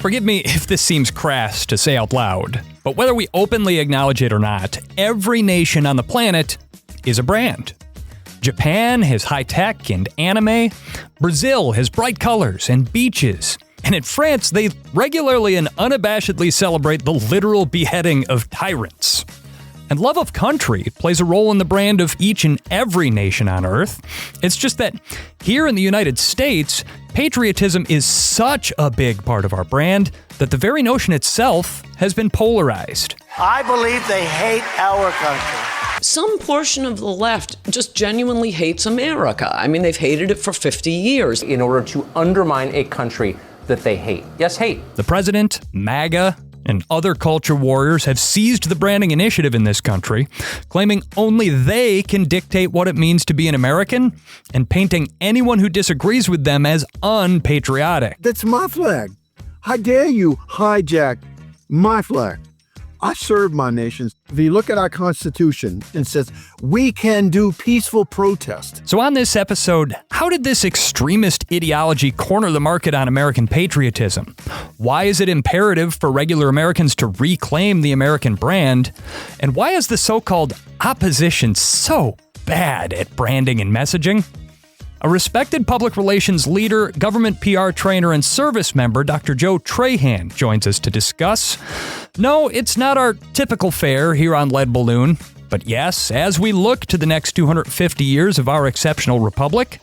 Forgive me if this seems crass to say out loud, but whether we openly acknowledge it or not, every nation on the planet is a brand. Japan has high tech and anime. Brazil has bright colors and beaches. And in France, they regularly and unabashedly celebrate the literal beheading of tyrants. And love of country plays a role in the brand of each and every nation on Earth. It's just that here in the United States, patriotism is such a big part of our brand that the very notion itself has been polarized. I believe they hate our country. Some portion of the left just genuinely hates America. I mean, they've hated it for 50 years. In order to undermine a country that they hate. Yes, hate. The president, MAGA, and other culture warriors have seized the branding initiative in this country, claiming only they can dictate what it means to be an American and painting anyone who disagrees with them as unpatriotic. That's my flag. How dare you hijack my flag? I serve my nation. If you look at our Constitution, it says we can do peaceful protest. So on this episode, how did this extremist ideology corner the market on American patriotism? Why is it imperative for regular Americans to reclaim the American brand? And why is the so-called opposition so bad at branding and messaging? A respected public relations leader, government PR trainer, and service member, Dr. Joe Trahan, joins us to discuss. No, it's not our typical fare here on Lead Balloon, but yes, as we look to the next 250 years of our exceptional republic,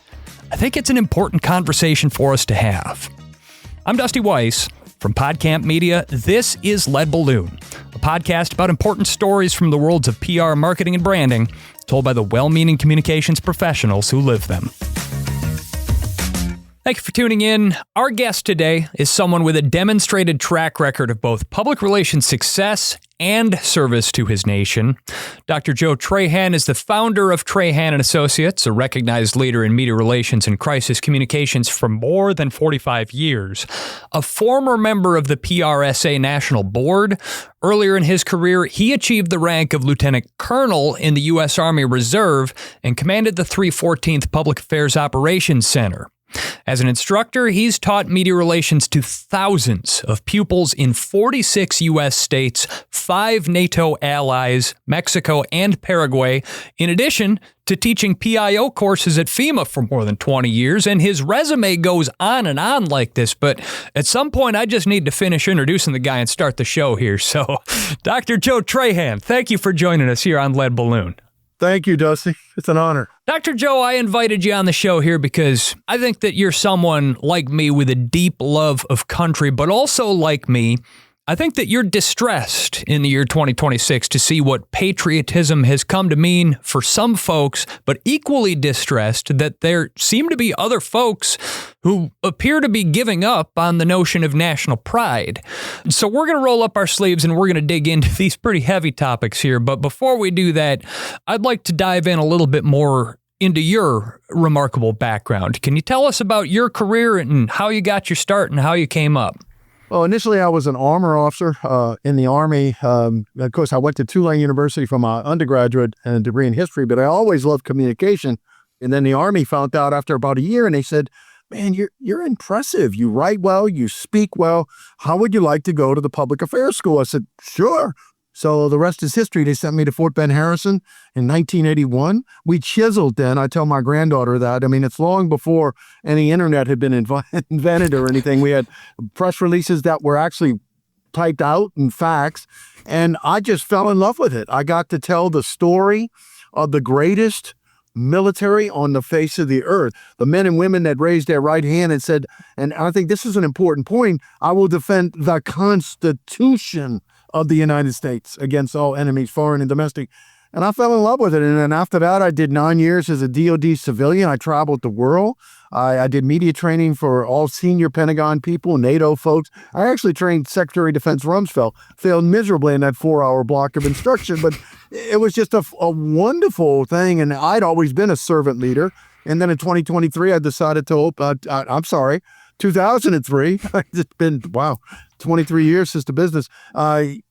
I think it's an important conversation for us to have. I'm Dusty Weiss from PodCamp Media. This is Lead Balloon, a podcast about important stories from the worlds of PR, marketing, and branding, told by the well-meaning communications professionals who live them. Thank you for tuning in. Our guest today is someone with a demonstrated track record of both public relations success and service to his nation. Dr. Joe Trahan is the founder of Trahan and Associates, a recognized leader in media relations and crisis communications for more than 45 years. A former member of the PRSA National Board, earlier in his career, he achieved the rank of Lieutenant Colonel in the U.S. Army Reserve and commanded the 314th Public Affairs Operations Center. As an instructor, he's taught media relations to thousands of pupils in 46 U.S. states, 5 NATO allies, Mexico and Paraguay, in addition to teaching PIO courses at FEMA for more than 20 years. And his resume goes on and on like this, but at some point I just need to finish introducing the guy and start the show here. So, Dr. Joe Trahan, thank you for joining us here on Lead Balloon. Thank you, Dusty. It's an honor. Dr. Joe, I invited you on the show here because I think that you're someone like me with a deep love of country, but also like me, I think that you're distressed in the year 2026 to see what patriotism has come to mean for some folks, but equally distressed that there seem to be other folks who appear to be giving up on the notion of national pride. So we're going to roll up our sleeves and we're going to dig into these pretty heavy topics here. But before we do that, I'd like to dive in a little bit more into your remarkable background. Can you tell us about your career and how you got your start and how you came up? Well, initially I was an armor officer in the Army. Of course, I went to Tulane University for my undergraduate and degree in history, but I always loved communication. And then the Army found out after about a year, and they said, man, you're impressive. You write well, you speak well. How would you like to go to the public affairs school? I said, sure. So the rest is history. They sent me to Fort Ben Harrison in 1981. We chiseled then. I tell my granddaughter that. I mean, it's long before any internet had been invented or anything. We had press releases that were actually typed out in fax, and I just fell in love with it. I got to tell the story of the greatest military on the face of the earth, the men and women that raised their right hand and said, and I think this is an important point, I will defend the Constitution of the United States against all enemies, foreign and domestic. And I fell in love with it. And then after that, I did 9 years as a DOD civilian. I traveled the world. I did media training for all senior Pentagon people, NATO folks. I actually trained Secretary of Defense Rumsfeld. Failed miserably in that 4-hour block of instruction, but it was just a wonderful thing. And I'd always been a servant leader. And then in 2023, I decided to 2003, it's been, 23 years since the business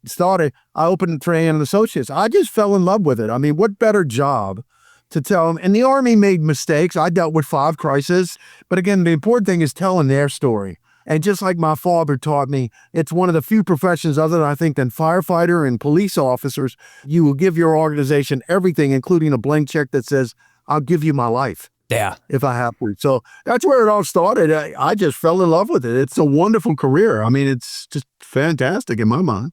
started. I opened Trahan and Associates. I just fell in love with it. I mean, what better job to tell them? And the Army made mistakes. I dealt with 5 crises. But again, the important thing is telling their story. And just like my father taught me, it's one of the few professions other than I think than firefighter and police officers, you will give your organization everything, including a blank check that says, I'll give you my life. Yeah. If I have to. So that's where it all started. I just fell in love with it. It's a wonderful career. I mean, it's just fantastic in my mind.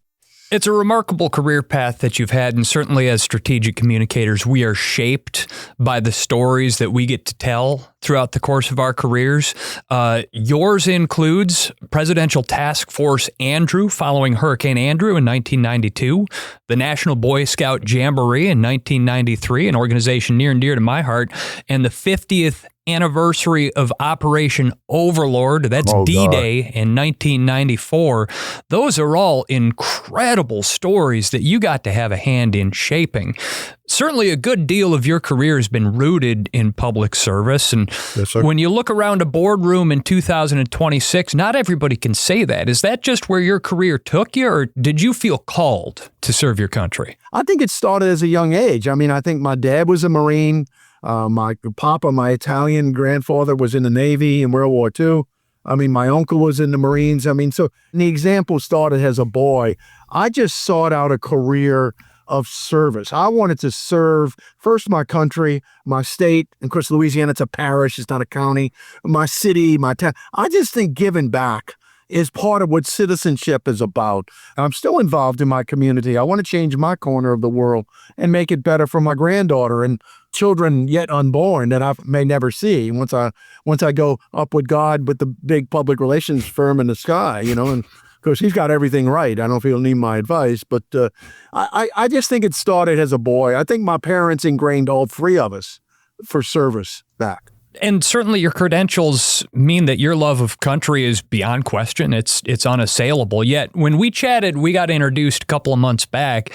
It's a remarkable career path that you've had, and certainly as strategic communicators, we are shaped by the stories that we get to tell throughout the course of our careers. Yours includes Presidential Task Force Andrew following Hurricane Andrew in 1992, the National Boy Scout Jamboree in 1993, an organization near and dear to my heart, and the 50th anniversary of Operation Overlord. That's D-Day in 1994. Those are all incredible stories that you got to have a hand in shaping. Certainly a good deal of your career has been rooted in public service. And when you look around a boardroom in 2026, not everybody can say that. Is that just where your career took you, or did you feel called to serve your country? I think it started as a young age. I mean, I think my dad was a Marine. My Italian grandfather was in the Navy in World War II. I mean, my uncle was in the Marines. I mean, so the example started as a boy. I just sought out a career of service. I wanted to serve first my country, my state. Of course, Louisiana, it's a parish, it's not a county. My city, my town. I just think giving back is part of what citizenship is about. I'm still involved in my community. I want to change my corner of the world and make it better for my granddaughter and children yet unborn that I may never see once I go up with God with the big public relations firm in the sky, you know, and of course he's got everything right. I don't know if he'll need my advice, but I just think it started as a boy. I think my parents ingrained all three of us for service back. And certainly your credentials mean that your love of country is beyond question. It's unassailable. Yet when we chatted, we got introduced a couple of months back.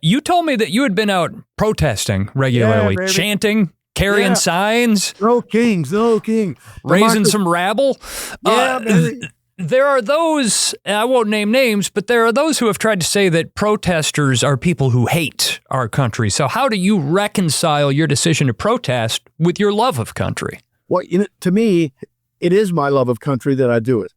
You told me that you had been out protesting regularly, chanting, carrying signs. No kings, no king. Raising some rabble. Yeah, baby. There are those, I won't name names, but there are those who have tried to say that protesters are people who hate our country. So how do you reconcile your decision to protest with your love of country? Well, to me, it is my love of country that I do it.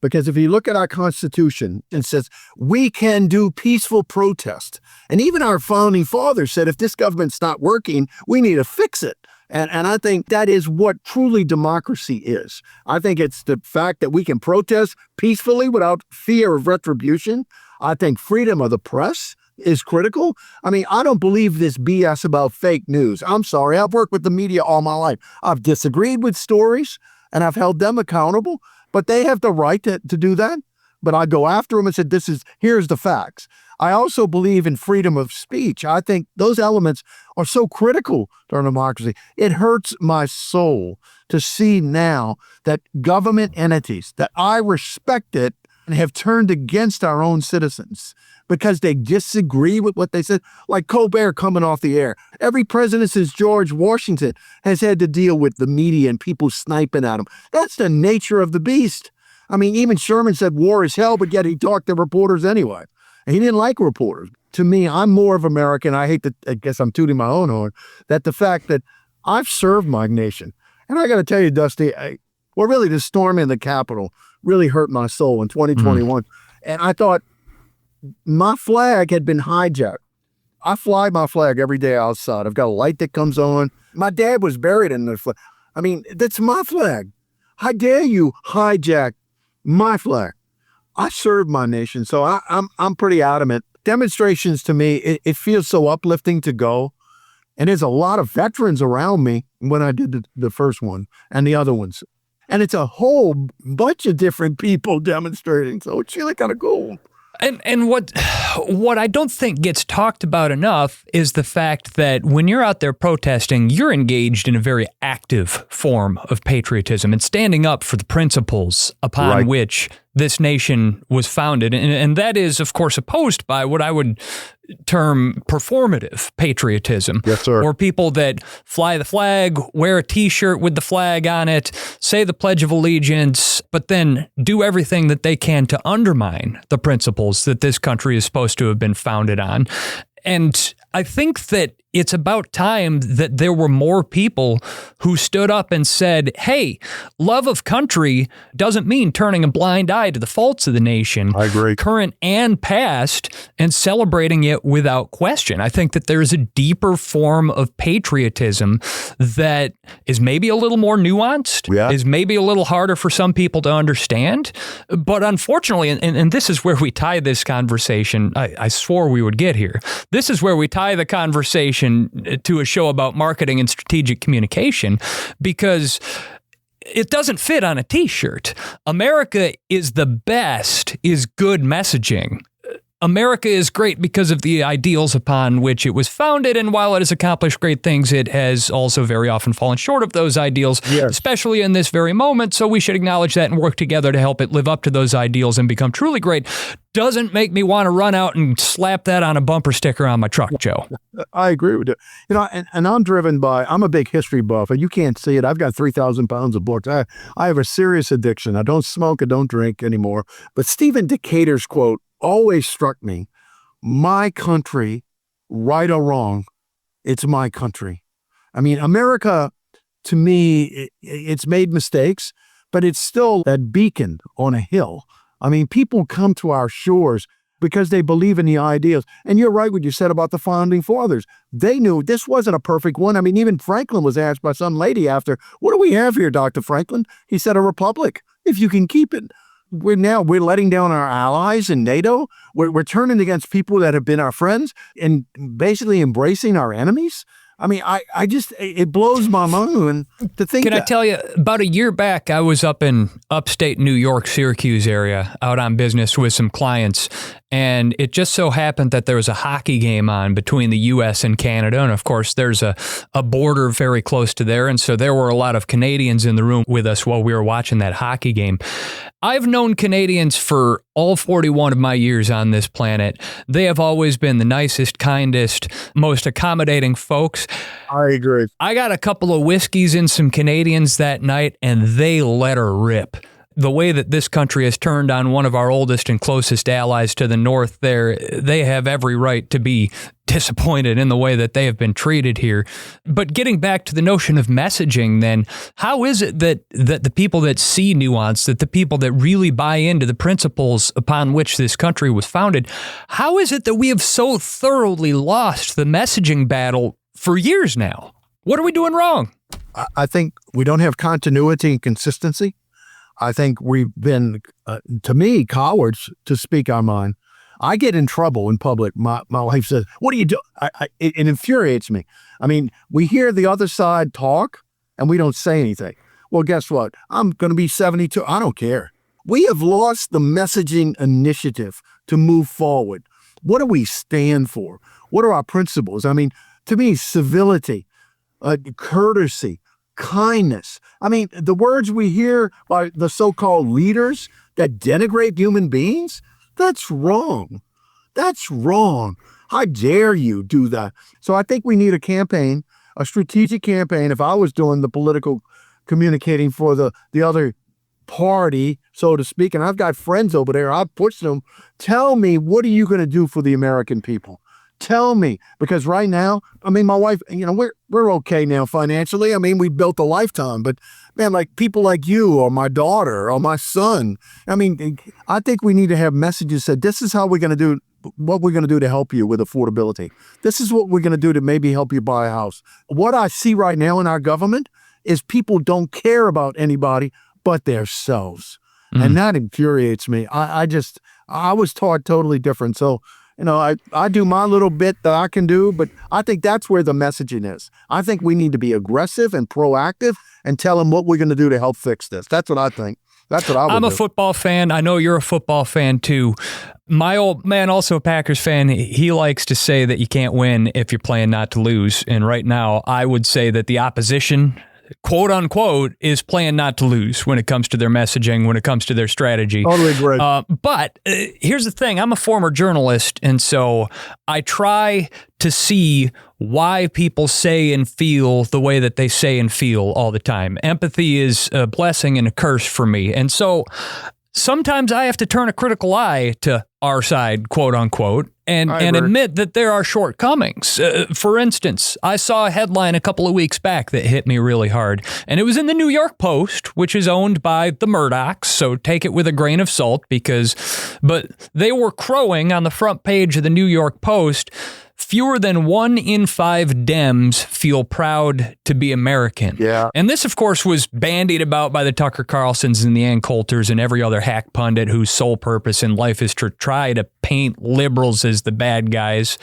Because if you look at our Constitution, it says we can do peaceful protest. And even our founding fathers said if this government's not working, we need to fix it. And I think that is what truly democracy is. I think it's the fact that we can protest peacefully without fear of retribution. I think freedom of the press is critical. I mean, I don't believe this BS about fake news. I'm sorry. I've worked with the media all my life. I've disagreed with stories and I've held them accountable, but they have the right to do that. But I go after them and said, here's the facts. I also believe in freedom of speech. I think those elements are so critical to our democracy. It hurts my soul to see now that government entities that I respected have turned against our own citizens because they disagree with what they said, like Colbert coming off the air. Every president since George Washington has had to deal with the media and people sniping at them. That's the nature of the beast. I mean, even Sherman said war is hell, but yet he talked to reporters anyway. And he didn't like reporters. To me, I'm more of American. I guess I'm tooting my own horn, that the fact that I've served my nation. And I got to tell you, Dusty, really the storm in the Capitol really hurt my soul in 2021. And I thought my flag had been hijacked. I fly my flag every day outside. I've got a light that comes on. My dad was buried in the flag. I mean, that's my flag. How dare you hijack my flag? I served my nation, so I'm pretty adamant. Demonstrations to me, it feels so uplifting to go. And there's a lot of veterans around me when I did the first one and the other ones. And it's a whole bunch of different people demonstrating. So it's really kind of cool. And what I don't think gets talked about enough is the fact that when you're out there protesting, you're engaged in a very active form of patriotism and standing up for the principles upon which this nation was founded. And that is, of course, opposed by what I would term performative patriotism. Yes, sir. Or people that fly the flag, wear a T-shirt with the flag on it, say the Pledge of Allegiance, but then do everything that they can to undermine the principles that this country is supposed to have been founded on. And I think that it's about time that there were more people who stood up and said, hey, love of country doesn't mean turning a blind eye to the faults of the nation. I agree. Current and past, and celebrating it without question. I think that there's a deeper form of patriotism that is maybe a little more nuanced, is maybe a little harder for some people to understand. But unfortunately, and this is where we tie this conversation, I swore we would get here. This is where we tie the conversation to a show about marketing and strategic communication, because it doesn't fit on a t-shirt. America is the best is good messaging. America is great because of the ideals upon which it was founded, and while it has accomplished great things, it has also very often fallen short of those ideals, especially in this very moment, so we should acknowledge that and work together to help it live up to those ideals and become truly great. Doesn't make me want to run out and slap that on a bumper sticker on my truck, Joe. I agree with you. And I'm driven by, I'm a big history buff, and you can't see it. I've got 3,000 pounds of books. I have a serious addiction. I don't smoke, I don't drink anymore. But Stephen Decatur's quote always struck me. My country, right or wrong, it's my country. I mean, America, to me, it's made mistakes, but it's still that beacon on a hill. I mean, people come to our shores because they believe in the ideals. And you're right what you said about the founding fathers. They knew this wasn't a perfect one. I mean, even Franklin was asked by some lady after, what do we have here, Dr. Franklin? He said, a republic, if you can keep it. We're letting down our allies in NATO. We're turning against people that have been our friends and basically embracing our enemies. I mean, I just, it blows my mind to think. Can I tell you, about a year back, I was up in upstate New York, Syracuse area, out on business with some clients. And it just so happened that there was a hockey game on between the U.S. and Canada. And of course, there's a border very close to there. And so there were a lot of Canadians in the room with us while we were watching that hockey game. I've known Canadians for all 41 of my years on this planet. They have always been the nicest, kindest, most accommodating folks. I agree. I got a couple of whiskeys and some Canadians that night, and they let her rip. The way that this country has turned on one of our oldest and closest allies to the north there, they have every right to be disappointed in the way that they have been treated here. But getting back to the notion of messaging then, how is it that the people that see nuance, that the people that really buy into the principles upon which this country was founded, how is it that we have so thoroughly lost the messaging battle for years now? What are we doing wrong? I think we don't have continuity and consistency. I think we've been, to me, cowards to speak our mind. I get in trouble in public. My wife says, what do you do? It infuriates me. I mean, we hear the other side talk and we don't say anything. Well, guess what? I'm going to be 72. I don't care. We have lost the messaging initiative to move forward. What do we stand for? What are our principles? I mean, to me, civility, courtesy, kindness. I mean, the words we hear by the so-called leaders that denigrate human beings, that's wrong. That's wrong. How dare you do that? So I think we need a campaign, a strategic campaign. If I was doing the political communicating for the other party, so to speak, and I've got friends over there, I've pushed them, tell me, what are you going to do for the American people? Tell me, because right now, I mean, my wife, we're okay now financially. I mean, we built a lifetime, but man, like people like you or my daughter or my son, I mean, I think we need to have messages that this is how we're going to do, what we're going to do to help you with affordability. This is what we're going to do to maybe help you buy a house. What I see right now in our government is people don't care about anybody but themselves. And that infuriates me. I was taught totally different. So, I do my little bit that I can do, but I think that's where the messaging is. I think we need to be aggressive and proactive and tell them what we're going to do to help fix this. That's what I think. That's what I would do. I'm a football fan. I know you're a football fan too. My old man, also a Packers fan, he likes to say that you can't win if you're playing not to lose. And right now, I would say that the opposition, quote unquote, is playing not to lose when it comes to their messaging, when it comes to their strategy. Totally agree. But here's the thing. I'm a former journalist, and so I try to see why people say and feel the way that they say and feel all the time. Empathy is a blessing and a curse for me. And so sometimes I have to turn a critical eye to our side, quote unquote, and admit that there are shortcomings. For instance, I saw a headline a couple of weeks back that hit me really hard, and it was in the New York Post, which is owned by the Murdochs, so take it with a grain of salt but they were crowing on the front page of the New York Post, fewer than 1 in 5 Dems feel proud to be American. Yeah. And this, of course, was bandied about by the Tucker Carlsons and the Ann Coulters and every other hack pundit whose sole purpose in life is to try to paint liberals as the bad guys.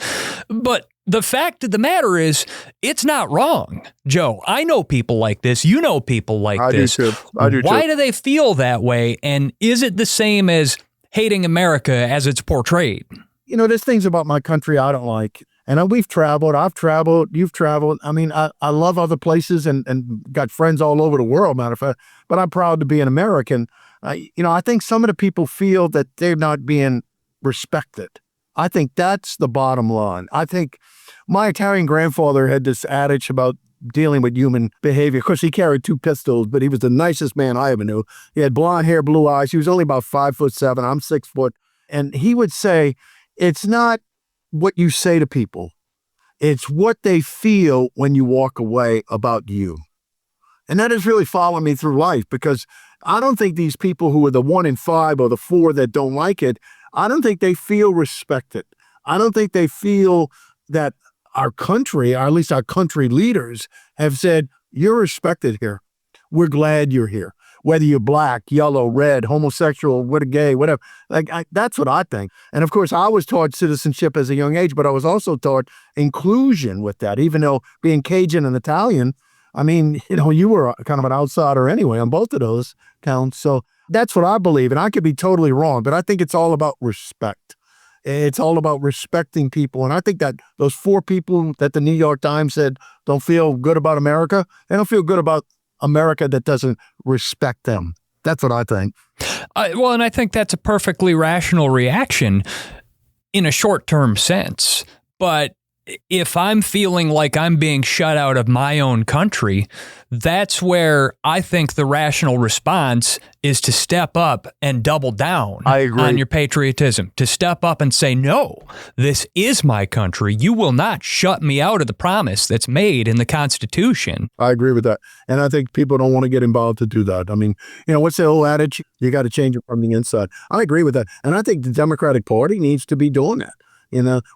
But the fact of the matter is, it's not wrong. Joe, I know people like this. You know people like this. I do too. Why do they feel that way? And is it the same as hating America as it's portrayed? You know, there's things about my country I don't like. And we've traveled. I've traveled. You've traveled. I mean, I love other places and got friends all over the world, matter of fact. But I'm proud to be an American. I think some of the people feel that they're not being respected. I think that's the bottom line. I think my Italian grandfather had this adage about dealing with human behavior. Of course, he carried 2 pistols, but he was the nicest man I ever knew. He had blonde hair, blue eyes. He was only about 5'7". I'm 6 foot. And he would say, it's not what you say to people. It's what they feel when you walk away about you. And that has really followed me through life, because I don't think these people who are the 1 in 5 or the 4 that don't like it, I don't think they feel respected. I don't think they feel that our country, or at least our country leaders, have said, you're respected here. We're glad you're here. Whether you're black, yellow, red, homosexual, what a gay, whatever. That's what I think. And of course, I was taught citizenship as a young age, but I was also taught inclusion with that. Even though being Cajun and Italian, I mean, you were kind of an outsider anyway on both of those counts. So that's what I believe. And I could be totally wrong, but I think it's all about respect. It's all about respecting people. And I think that those 4 people that the New York Times said don't feel good about America, they don't feel good about America that doesn't respect them. That's what I think. And I think that's a perfectly rational reaction in a short-term sense. But if I'm feeling like I'm being shut out of my own country, that's where I think the rational response is to step up and double down on your patriotism, to step up and say, no, this is my country. You will not shut me out of the promise that's made in the Constitution. I agree with that. And I think people don't want to get involved to do that. I mean, what's the old adage? You got to change it from the inside. I agree with that. And I think the Democratic Party needs to be doing that.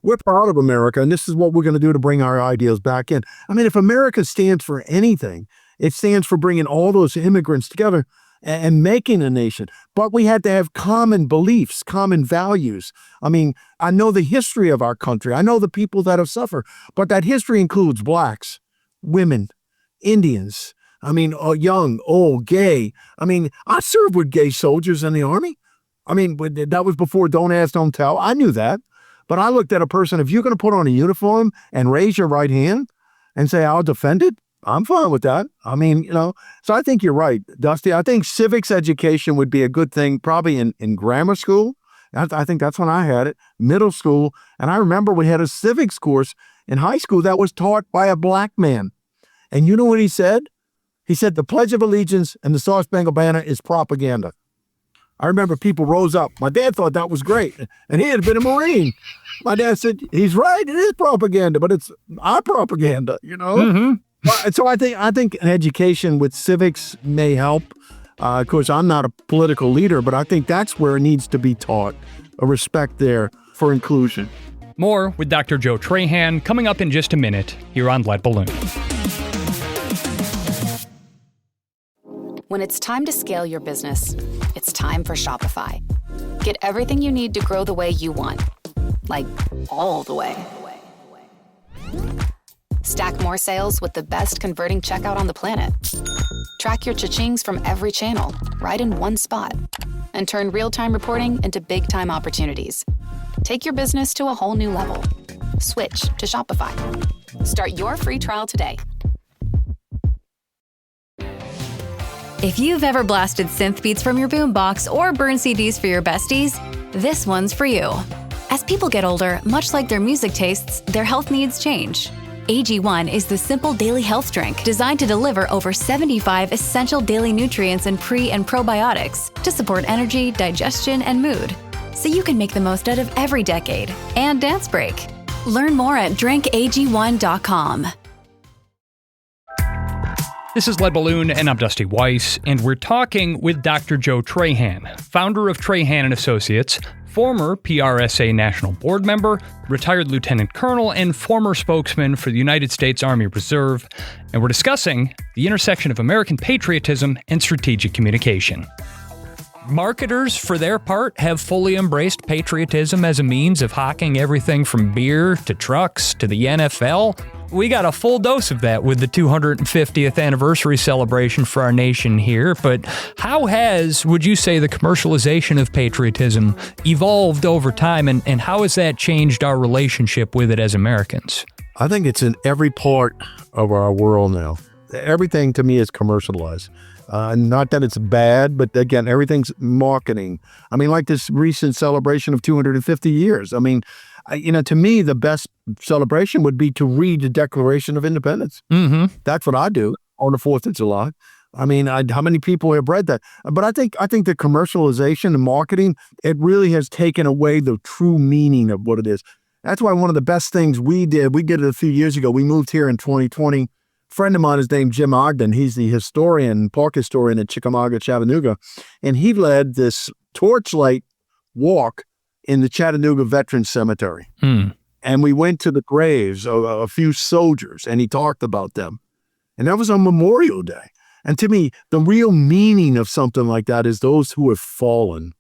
We're proud of America, and this is what we're going to do to bring our ideals back in. I mean, if America stands for anything, it stands for bringing all those immigrants together and making a nation. But we had to have common beliefs, common values. I mean, I know the history of our country. I know the people that have suffered, but that history includes blacks, women, Indians. I mean, young, old, gay. I mean, I served with gay soldiers in the Army. I mean, that was before Don't Ask, Don't Tell. I knew that. But I looked at a person, if you're going to put on a uniform and raise your right hand and say, I'll defend it, I'm fine with that. I mean, so I think you're right, Dusty. I think civics education would be a good thing probably in grammar school. I think that's when I had it, middle school. And I remember we had a civics course in high school that was taught by a black man. And you know what he said? He said, the Pledge of Allegiance and the Star-Spangled Banner is propaganda. I remember people rose up. My dad thought that was great, and he had been a Marine. My dad said, he's right, it is propaganda, but it's our propaganda, Mm-hmm. So I think an education with civics may help. Of course, I'm not a political leader, but I think that's where it needs to be taught, a respect there for inclusion. More with Dr. Joe Trahan coming up in just a minute here on Lead Balloon. When it's time to scale your business, it's time for Shopify. Get everything you need to grow the way you want, like all the way. Stack more sales with the best converting checkout on the planet. Track your cha-chings from every channel, right in one spot. And turn real-time reporting into big-time opportunities. Take your business to a whole new level. Switch to Shopify. Start your free trial today. If you've ever blasted synth beats from your boombox or burned CDs for your besties, this one's for you. As people get older, much like their music tastes, their health needs change. AG1 is the simple daily health drink designed to deliver over 75 essential daily nutrients and pre- and probiotics to support energy, digestion, and mood. so you can make the most out of every decade and dance break. Learn more at drinkag1.com. This is Lead Balloon, and I'm Dusty Weiss, and we're talking with Dr. Joe Trahan, founder of Trahan and Associates, former PRSA National Board member, retired lieutenant colonel, and former spokesman for the United States Army Reserve. And we're discussing the intersection of American patriotism and strategic communication. Marketers, for their part, have fully embraced patriotism as a means of hawking everything from beer to trucks to the NFL. We got a full dose of that with the 250th anniversary celebration for our nation here, but how has, would you say, the commercialization of patriotism evolved over time, and how has that changed our relationship with it as Americans? I think it's in every part of our world now. Everything to me is commercialized. Not that it's bad, but again, everything's marketing. I mean, like this recent celebration of 250 years. I mean, to me, the best celebration would be to read the Declaration of Independence. Mm-hmm. That's what I do on the 4th of July. I mean, how many people have read that? But I think the commercialization and marketing, it really has taken away the true meaning of what it is. That's why one of the best things we did it a few years ago. We moved here in 2020. A friend of mine is named Jim Ogden. He's the park historian at Chickamauga, Chattanooga. And he led this torchlight walk in the Chattanooga Veterans Cemetery. And we went to the graves of a few soldiers, and he talked about them. And that was on Memorial Day. And to me, the real meaning of something like that is those who have fallen.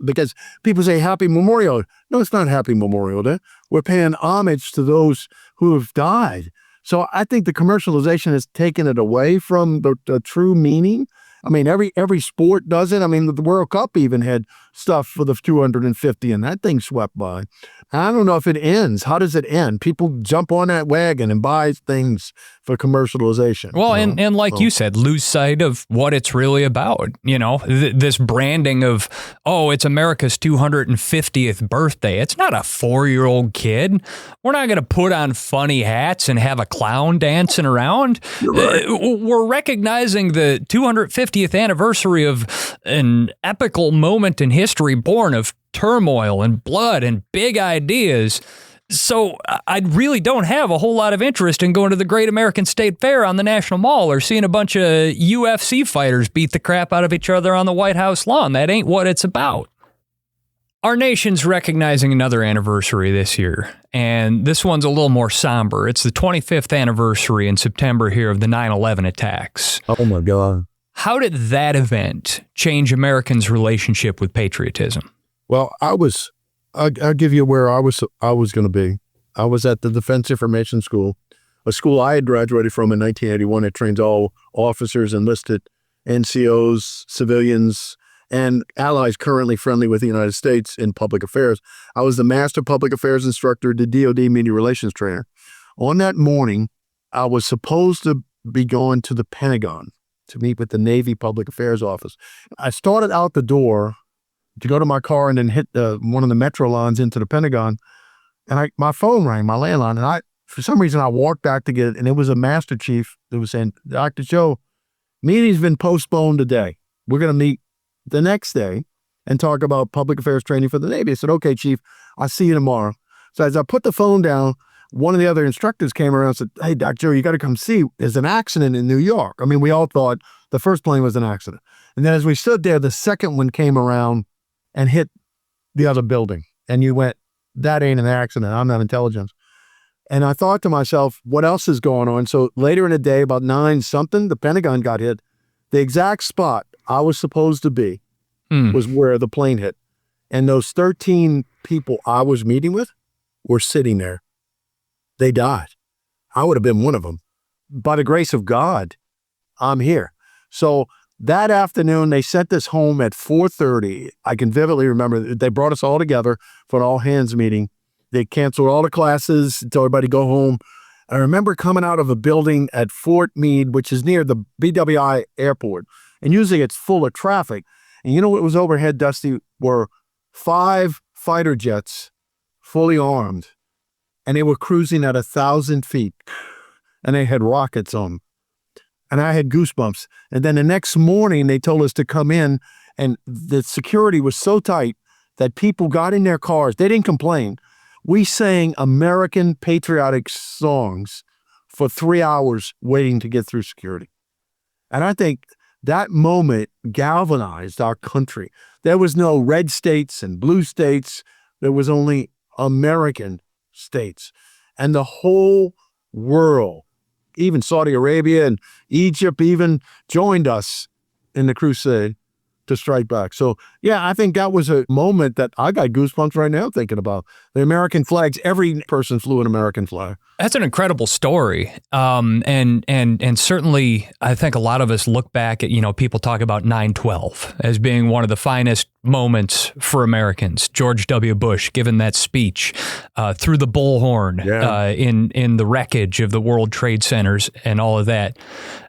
Because people say Happy Memorial. No, it's not Happy Memorial Day. We're paying homage to those who have died. So I think the commercialization has taken it away from the true meaning. I mean, every sport does it. I mean, the World Cup even had stuff for the 250, and that thing swept by. I don't know if it ends. How does it end? People jump on that wagon and buy things for commercialization. Well, and like you said, lose sight of what it's really about. This branding of, it's America's 250th birthday. It's not a 4-year-old kid. We're not going to put on funny hats and have a clown dancing around. You're right. We're recognizing the 250th anniversary of an epical moment in history born of turmoil and blood and big ideas. So I really don't have a whole lot of interest in going to the Great American State Fair on the National Mall or seeing a bunch of UFC fighters beat the crap out of each other on the White House lawn. That ain't what it's about. Our nation's recognizing another anniversary this year, and this one's a little more somber. It's the 25th anniversary in September here of the 9/11 attacks. Oh my God. How did that event change Americans' relationship with patriotism? Well, I'll give you where I was going to be. I was at the Defense Information School, a school I had graduated from in 1981. It trains all officers, enlisted NCOs, civilians, and allies currently friendly with the United States in public affairs. I was the Master Public Affairs Instructor, the DoD Media Relations Trainer. On that morning, I was supposed to be going to the Pentagon to meet with the Navy Public Affairs Office. I started out the door to go to my car and then hit one of the metro lines into the Pentagon. And my phone rang, my landline. And for some reason, I walked back to get it. And it was a Master Chief that was saying, Dr. Joe, meeting's been postponed today. We're going to meet the next day and talk about public affairs training for the Navy. I said, okay, Chief, I'll see you tomorrow. So as I put the phone down, one of the other instructors came around and said, hey, Dr. Joe, you got to come see. There's an accident in New York. I mean, we all thought the first plane was an accident. And then as we stood there, the second one came around and hit the other building. And you went, that ain't an accident. I'm not intelligence. And I thought to myself, what else is going on? So later in the day, about 9-something, the Pentagon got hit. The exact spot I was supposed to be was where the plane hit. And those 13 people I was meeting with were sitting there. They died. I would have been one of them. By the grace of God, I'm here. So that afternoon, they sent us home at 4:30. I can vividly remember they brought us all together for an all-hands meeting. They canceled all the classes, told everybody to go home. I remember coming out of a building at Fort Meade, which is near the BWI airport. And usually it's full of traffic. And you know what was overhead, Dusty, were 5 fighter jets, fully armed. And they were cruising at 1,000 feet. And they had rockets on them. And I had goosebumps. And then the next morning, they told us to come in, and the security was so tight that people got in their cars. They didn't complain. We sang American patriotic songs for 3 hours waiting to get through security. And I think that moment galvanized our country. There was no red states and blue states. There was only American states. And the whole world, even Saudi Arabia and Egypt even joined us in the crusade to strike back. So, yeah, I think that was a moment that I got goosebumps right now thinking about. The American flags, every person flew an American flag. That's an incredible story. And certainly I think a lot of us look back at, people talk about 9/12 as being one of the finest moments for Americans. George W. Bush giving that speech through the bullhorn in the wreckage of the World Trade Centers and all of that.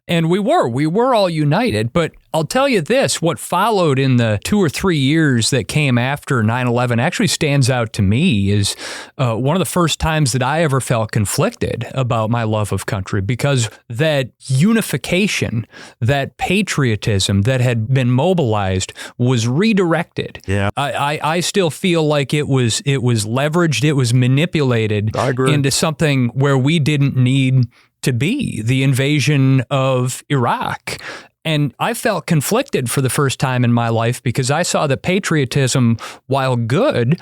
And we were all united. But I'll tell you this, what followed in the 2 or 3 years that came after 9/11 actually stands out to me is one of the first times that I ever felt conflicted about my love of country, because that unification, that patriotism that had been mobilized was redirected. Yeah. I still feel like it was leveraged, it was manipulated into something where we didn't need to be, the invasion of Iraq. And I felt conflicted for the first time in my life because I saw that patriotism, while good,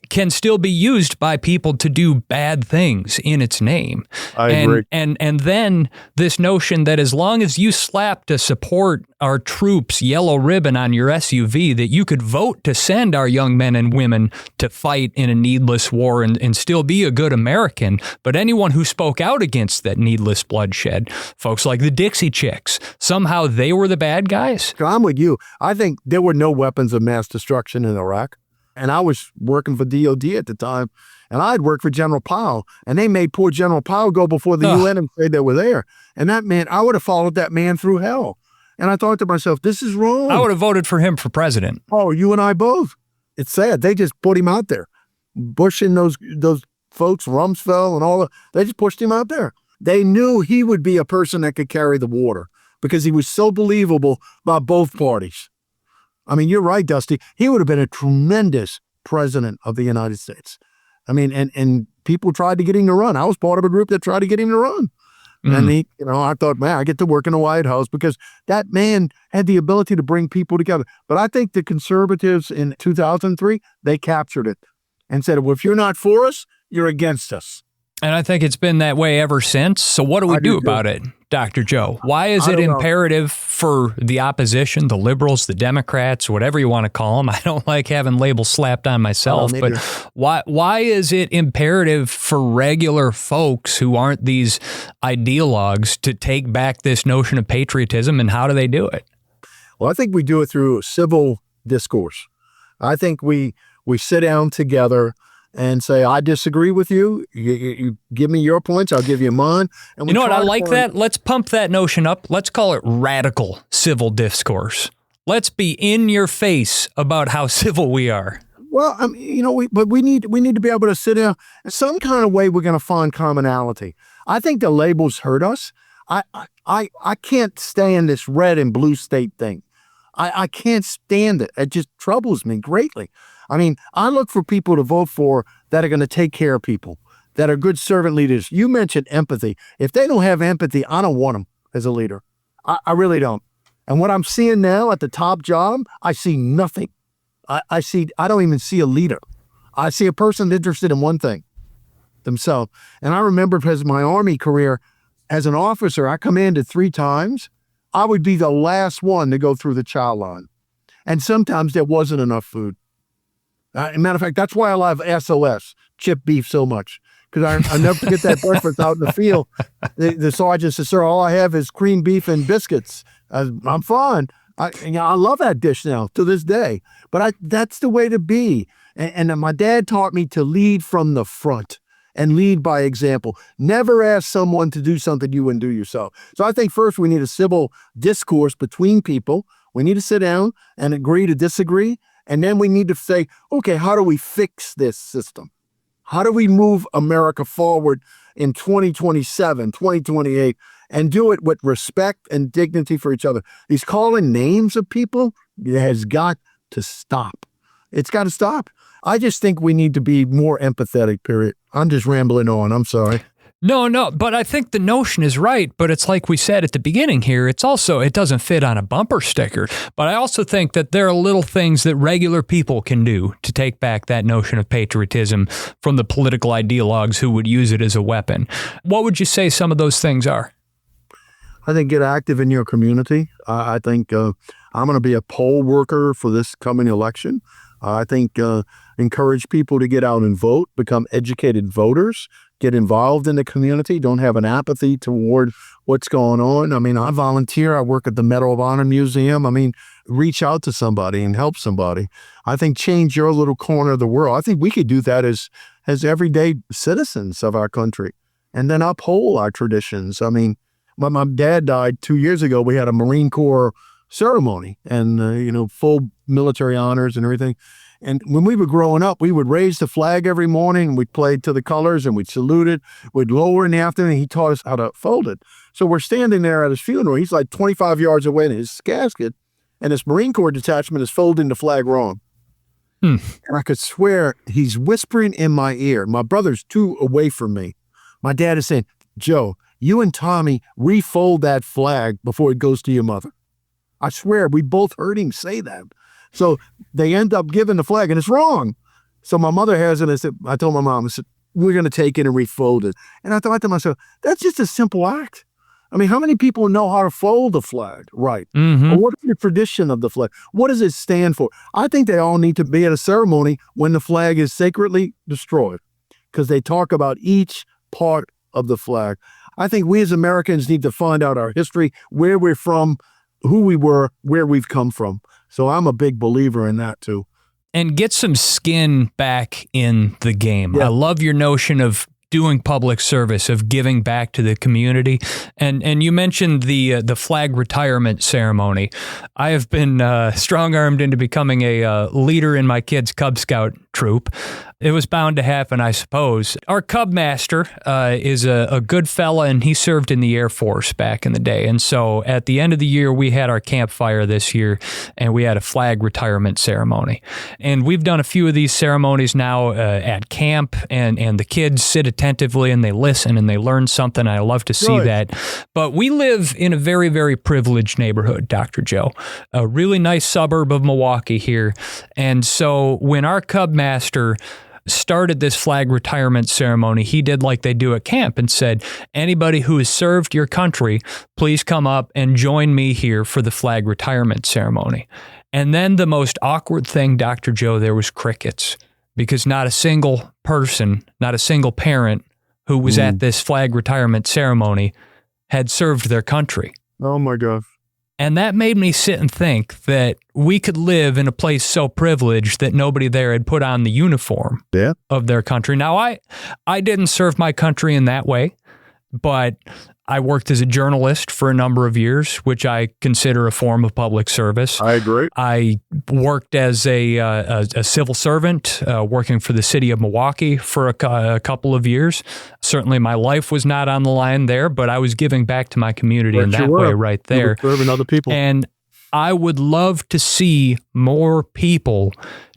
can still be used by people to do bad things in its name. I agree. And then this notion that as long as you slap to support our troops yellow ribbon on your SUV, that you could vote to send our young men and women to fight in a needless war and still be a good American. But anyone who spoke out against that needless bloodshed, folks like the Dixie Chicks, somehow they were the bad guys. I'm with you. I think there were no weapons of mass destruction in Iraq. And I was working for DOD at the time, and I'd worked for General Powell, and they made poor General Powell go before the UN and say they were there. And that man, I would have followed that man through hell. And I thought to myself, this is wrong. I would have voted for him for president. Oh, you and I both. It's sad. They just put him out there. Bush and those folks, Rumsfeld and all that, they just pushed him out there. They knew he would be a person that could carry the water because he was so believable by both parties. I mean, you're right, Dusty. He would have been a tremendous president of the United States. I mean, and people tried to get him to run. I was part of a group that tried to get him to run. And he, I thought, man, I get to work in the White House because that man had the ability to bring people together. But I think the conservatives in 2003, they captured it and said, well, if you're not for us, you're against us. And I think it's been that way ever since. So what do we do about it, Dr. Joe? Why is it imperative for the opposition, the liberals, the Democrats, whatever you want to call them? I don't like having labels slapped on myself, but why is it imperative for regular folks who aren't these ideologues to take back this notion of patriotism, and how do they do it? Well, I think we do it through civil discourse. I think we sit down together and say, I disagree with you. You give me your points, I'll give you mine. And you know what? I like that. Let's pump that notion up. Let's call it radical civil discourse. Let's be in your face about how civil we are. Well, I mean, but we need to be able to sit down. Some kind of way we're going to find commonality. I think the labels hurt us. I can't stand this red and blue state thing. I can't stand it. It just troubles me greatly. I mean, I look for people to vote for that are going to take care of people, that are good servant leaders. You mentioned empathy. If they don't have empathy, I don't want them as a leader. I really don't. And what I'm seeing now at the top job, I see nothing. I don't even see a leader. I see a person interested in one thing, themselves. And I remember because of my Army career, as an officer, I commanded 3 times. I would be the last one to go through the chow line. And sometimes there wasn't enough food. As a matter of fact, that's why I love SOS, chip beef, so much. Because I never forget that breakfast out in the field. The sergeant says, sir, all I have is creamed beef and biscuits. I'm fine. I love that dish now to this day. But that's the way to be. And my dad taught me to lead from the front and lead by example. Never ask someone to do something you wouldn't do yourself. So I think first we need a civil discourse between people. We need to sit down and agree to disagree. And then we need to say, okay, how do we fix this system? How do we move America forward in 2027, 2028, and do it with respect and dignity for each other? These calling names of people has got to stop. It's got to stop. I just think we need to be more empathetic, period. I'm just rambling on. I'm sorry. No, but I think the notion is right, but it's like we said at the beginning here, it doesn't fit on a bumper sticker. But I also think that there are little things that regular people can do to take back that notion of patriotism from the political ideologues who would use it as a weapon. What would you say some of those things are? I think get active in your community. I think I'm going to be a poll worker for this coming election. I think encourage people to get out and vote, become educated voters, get involved in the community, don't have an apathy toward what's going on. I mean, I volunteer. I work at the Medal of Honor Museum. I mean, reach out to somebody and help somebody. I think change your little corner of the world. I think we could do that as everyday citizens of our country and then uphold our traditions. I mean, when my dad died 2 years ago, we had a Marine Corps ceremony and, full military honors and everything. And when we were growing up, we would raise the flag every morning. We'd play to the colors and we'd salute it. We'd lower in the afternoon. He taught us how to fold it. So we're standing there at his funeral. He's like 25 yards away in his casket. And this Marine Corps detachment is folding the flag wrong. And I could swear he's whispering in my ear. My brother's 2 away from me. My dad is saying, Joe, you and Tommy refold that flag before it goes to your mother. I swear we both heard him say that. So they end up giving the flag and it's wrong. So my mother has it. I told my mom, I said, we're going to take it and refold it. And I thought to myself, that's just a simple act. I mean, how many people know how to fold a flag right? Or what is the tradition of the flag? What does it stand for? I think they all need to be at a ceremony when the flag is sacredly destroyed because they talk about each part of the flag. I think we as Americans need to find out our history, where we're from, who we were, where we've come from. So I'm a big believer in that too. And get some skin back in the game. Yeah. I love your notion of doing public service, of giving back to the community. And you mentioned the flag retirement ceremony. I have been strong-armed into becoming a leader in my kids' Cub Scout troop. It was bound to happen, I suppose. Our Cub Master is a good fella, and he served in the Air Force back in the day. And so at the end of the year, we had our campfire this year, and we had a flag retirement ceremony. And we've done a few of these ceremonies now at camp, and the kids sit attentively, and they listen, and they learn something. I love to see that. But we live in a very, very privileged neighborhood, Dr. Joe, a really nice suburb of Milwaukee here. And so when our Cub Master started this flag retirement ceremony, he did like they do at camp and said, anybody who has served your country, please come up and join me here for the flag retirement ceremony. And then the most awkward thing, Dr. Joe, there was crickets, because not a single person, not a single parent who was at this flag retirement ceremony had served their country. Oh my God. And that made me sit and think that we could live in a place so privileged that nobody there had put on the uniform of their country. Now, I didn't serve my country in that way, but I worked as a journalist for a number of years, which I consider a form of public service. I agree. I worked as a civil servant, working for the city of Milwaukee for a couple of years. Certainly my life was not on the line there, but I was giving back to my community in that way right there. You were serving other people. And I would love to see more people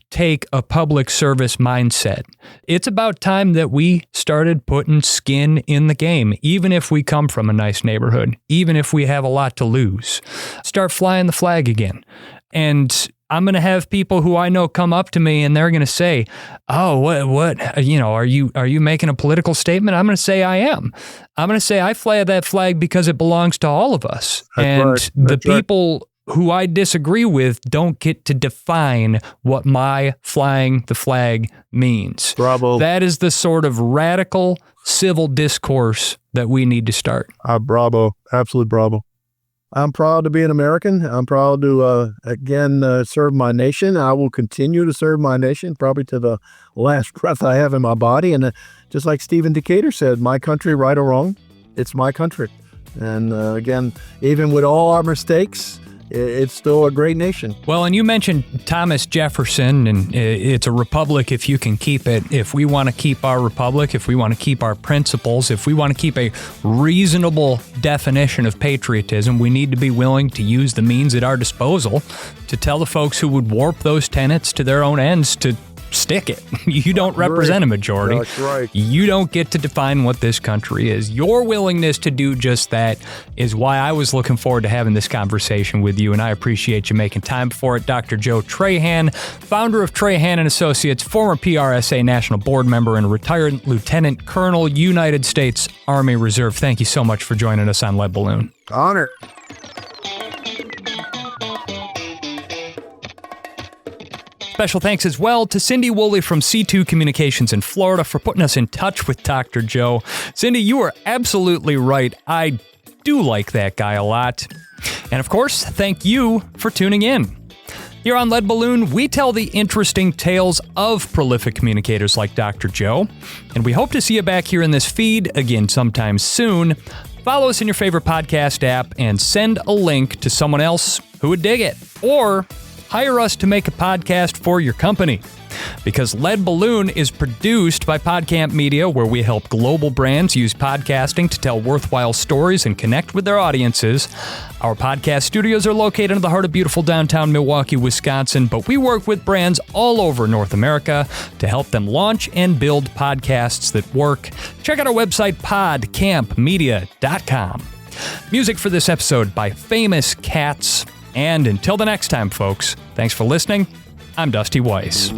take a public service mindset. It's about time that we started putting skin in the game, even if we come from a nice neighborhood, even if we have a lot to lose. Start flying the flag again. And I'm going to have people who I know come up to me and they're going to say, oh, what, are you making a political statement? I'm going to say I am. I'm going to say I fly that flag because it belongs to all of us. That's the people who I disagree with don't get to define what my flying the flag means. Bravo. That is the sort of radical civil discourse that we need to start. Bravo. Absolutely bravo. I'm proud to be an American. I'm proud to, serve my nation. I will continue to serve my nation, probably to the last breath I have in my body. And just like Stephen Decatur said, my country, right or wrong, it's my country. And again, even with all our mistakes, it's still a great nation. Well, and you mentioned Thomas Jefferson, and it's a republic if you can keep it. If we want to keep our republic, if we want to keep our principles, if we want to keep a reasonable definition of patriotism, we need to be willing to use the means at our disposal to tell the folks who would warp those tenets to their own ends to stick it. You don't represent a majority. That's right. You don't get to define what this country is. Your willingness to do just that is why I was looking forward to having this conversation with you, and I appreciate you making time for it. Dr. Joe Trahan, founder of Trahan and Associates, former PRSA national board member, and retired Lieutenant Colonel, United States Army Reserve. Thank you so much for joining us on Lead Balloon. Honor. Special thanks as well to Cindy Woolley from C2 Communications in Florida for putting us in touch with Dr. Joe. Cindy, you are absolutely right. I do like that guy a lot. And of course, thank you for tuning in. Here on Lead Balloon, we tell the interesting tales of prolific communicators like Dr. Joe, and we hope to see you back here in this feed again sometime soon. Follow us in your favorite podcast app and send a link to someone else who would dig it, or hire us to make a podcast for your company. Because Lead Balloon is produced by PodCamp Media, where we help global brands use podcasting to tell worthwhile stories and connect with their audiences. Our podcast studios are located in the heart of beautiful downtown Milwaukee, Wisconsin, but we work with brands all over North America to help them launch and build podcasts that work. Check out our website, podcampmedia.com. Music for this episode by Famous Cats. And until the next time, folks, thanks for listening. I'm Dusty Weiss.